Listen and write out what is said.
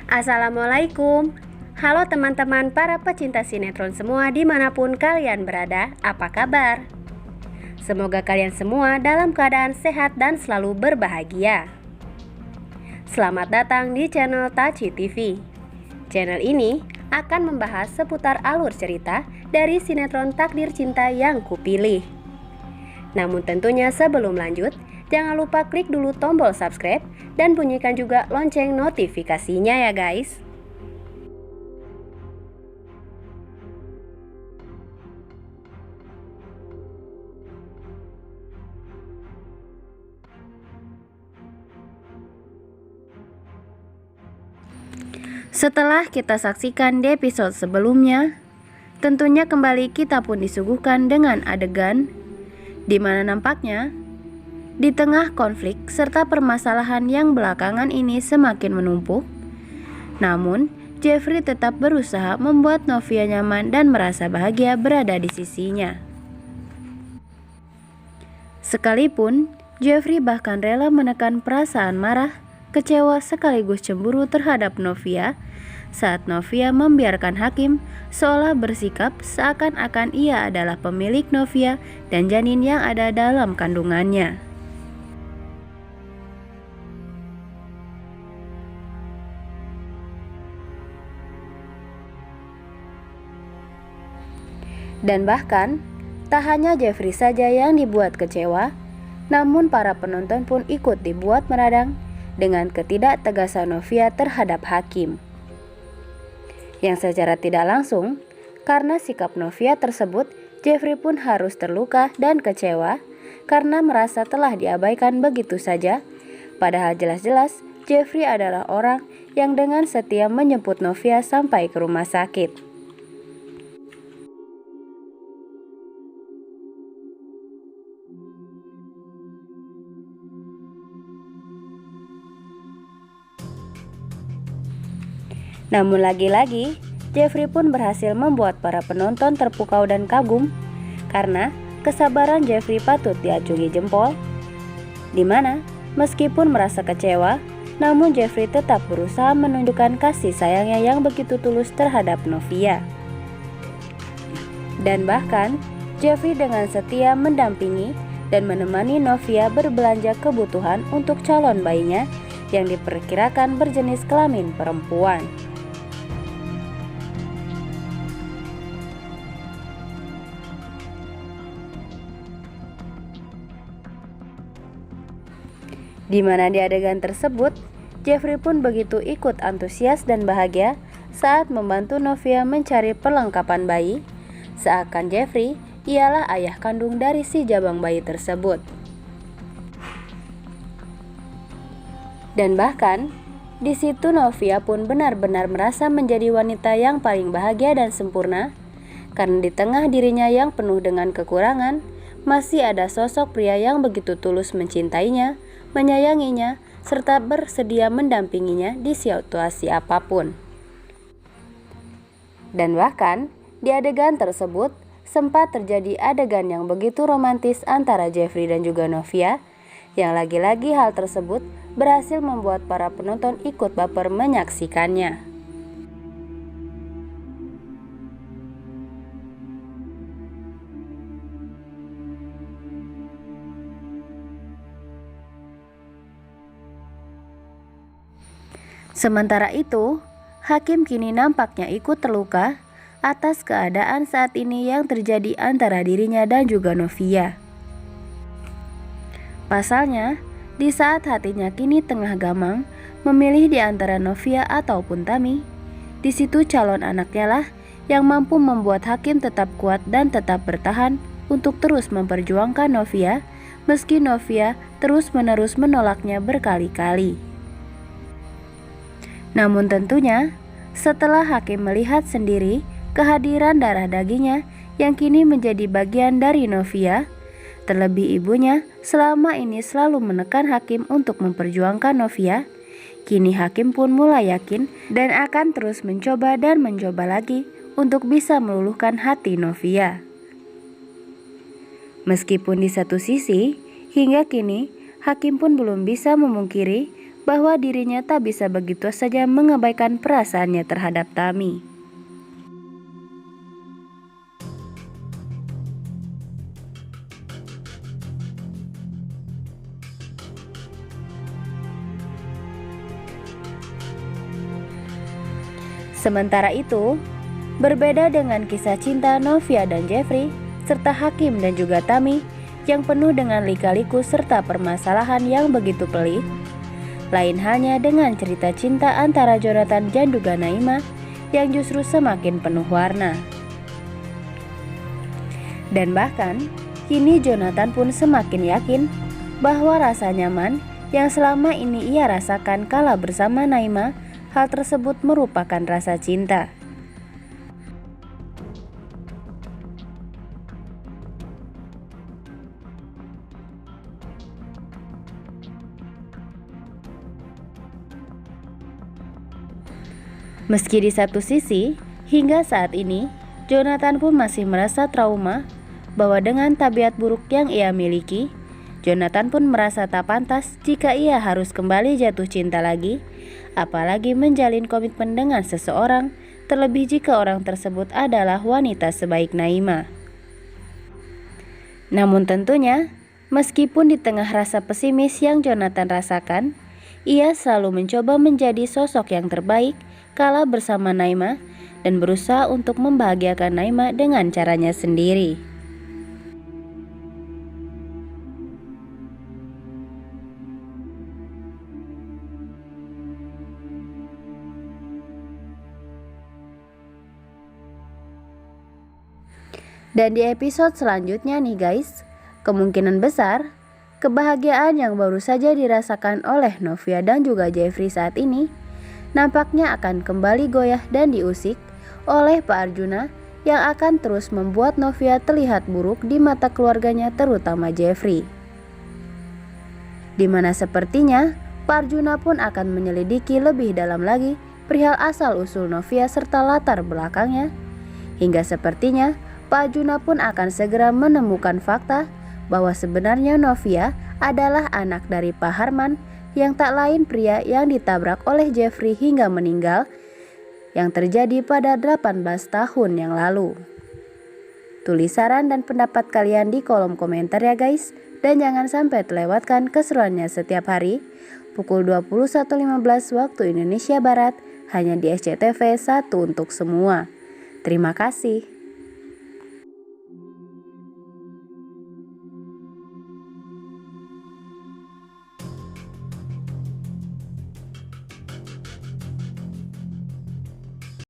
Assalamualaikum. Halo teman-teman para pecinta sinetron semua dimanapun kalian berada, apa kabar? Semoga kalian semua dalam keadaan sehat dan selalu berbahagia. Selamat datang di channel Taci TV. Channel ini akan membahas seputar alur cerita dari sinetron Takdir Cinta yang Kupilih. Namun tentunya sebelum lanjut, jangan lupa klik dulu tombol subscribe dan bunyikan juga lonceng notifikasinya ya guys. Setelah kita saksikan di episode sebelumnya, tentunya kembali kita pun disuguhkan dengan adegan di mana nampaknya di tengah konflik serta permasalahan yang belakangan ini semakin menumpuk, namun Jeffrey tetap berusaha membuat Novia nyaman dan merasa bahagia berada di sisinya. Sekalipun Jeffrey bahkan rela menekan perasaan marah, kecewa sekaligus cemburu terhadap Novia saat Novia membiarkan Hakim seolah bersikap seakan-akan ia adalah pemilik Novia dan janin yang ada dalam kandungannya. Dan bahkan, tak hanya Jeffrey saja yang dibuat kecewa, namun para penonton pun ikut dibuat meradang dengan ketidaktegasan Novia terhadap Hakim. Yang secara tidak langsung, karena sikap Novia tersebut, Jeffrey pun harus terluka dan kecewa karena merasa telah diabaikan begitu saja, padahal jelas-jelas Jeffrey adalah orang yang dengan setia menjemput Novia sampai ke rumah sakit. Namun lagi-lagi, Jeffrey pun berhasil membuat para penonton terpukau dan kagum karena kesabaran Jeffrey patut diacungi jempol, di mana meskipun merasa kecewa, namun Jeffrey tetap berusaha menunjukkan kasih sayangnya yang begitu tulus terhadap Novia. Dan bahkan, Jeffrey dengan setia mendampingi dan menemani Novia berbelanja kebutuhan untuk calon bayinya yang diperkirakan berjenis kelamin perempuan. Di mana di adegan tersebut, Jeffrey pun begitu ikut antusias dan bahagia saat membantu Novia mencari perlengkapan bayi, seakan Jeffrey ialah ayah kandung dari si jabang bayi tersebut. Dan bahkan, di situ Novia pun benar-benar merasa menjadi wanita yang paling bahagia dan sempurna, karena di tengah dirinya yang penuh dengan kekurangan, masih ada sosok pria yang begitu tulus mencintainya, menyayanginya, serta bersedia mendampinginya di situasi apapun. Dan bahkan, di adegan tersebut, sempat terjadi adegan yang begitu romantis antara Jeffrey dan juga Novia, yang lagi-lagi hal tersebut berhasil membuat para penonton ikut baper menyaksikannya. Sementara itu, Hakim kini nampaknya ikut terluka atas keadaan saat ini yang terjadi antara dirinya dan juga Novia. Pasalnya, di saat hatinya kini tengah gamang memilih di antara Novia ataupun Tami, di situ calon anaknya lah yang mampu membuat Hakim tetap kuat dan tetap bertahan untuk terus memperjuangkan Novia, meski Novia terus-menerus menolaknya berkali-kali. Namun tentunya, setelah Hakim melihat sendiri kehadiran darah dagingnya yang kini menjadi bagian dari Novia, terlebih ibunya selama ini selalu menekan Hakim untuk memperjuangkan Novia, kini Hakim pun mulai yakin dan akan terus mencoba dan mencoba lagi untuk bisa meluluhkan hati Novia. Meskipun di satu sisi, hingga kini Hakim pun belum bisa memungkiri bahwa dirinya tak bisa begitu saja mengabaikan perasaannya terhadap Tami. Sementara itu, berbeda dengan kisah cinta Novia dan Jeffrey, serta Hakim dan juga Tami yang penuh dengan lika-liku serta permasalahan yang begitu pelik, lain halnya dengan cerita cinta antara Jonathan dan juga Naima yang justru semakin penuh warna. Dan bahkan, kini Jonathan pun semakin yakin bahwa rasa nyaman yang selama ini ia rasakan kala bersama Naima, hal tersebut merupakan rasa cinta. Meski di satu sisi, hingga saat ini, Jonathan pun masih merasa trauma bahwa dengan tabiat buruk yang ia miliki, Jonathan pun merasa tak pantas jika ia harus kembali jatuh cinta lagi, apalagi menjalin komitmen dengan seseorang, terlebih jika orang tersebut adalah wanita sebaik Naima. Namun tentunya, meskipun di tengah rasa pesimis yang Jonathan rasakan, ia selalu mencoba menjadi sosok yang terbaik kala bersama Naima dan berusaha untuk membahagiakan Naima dengan caranya sendiri. Dan di episode selanjutnya nih guys, kemungkinan besar kebahagiaan yang baru saja dirasakan oleh Novia dan juga Jeffrey saat ini nampaknya akan kembali goyah dan diusik oleh Pak Arjuna yang akan terus membuat Novia terlihat buruk di mata keluarganya, terutama Jeffrey. Dimana sepertinya Pak Arjuna pun akan menyelidiki lebih dalam lagi perihal asal-usul Novia serta latar belakangnya, hingga sepertinya Pak Arjuna pun akan segera menemukan fakta bahwa sebenarnya Novia adalah anak dari Pak Harman yang tak lain pria yang ditabrak oleh Jeffrey hingga meninggal yang terjadi pada 18 tahun yang lalu. Tulis saran dan pendapat kalian di kolom komentar ya guys, dan jangan sampai terlewatkan keseruannya setiap hari pukul 21.15 waktu Indonesia Barat hanya di SCTV 1 untuk semua. Terima kasih.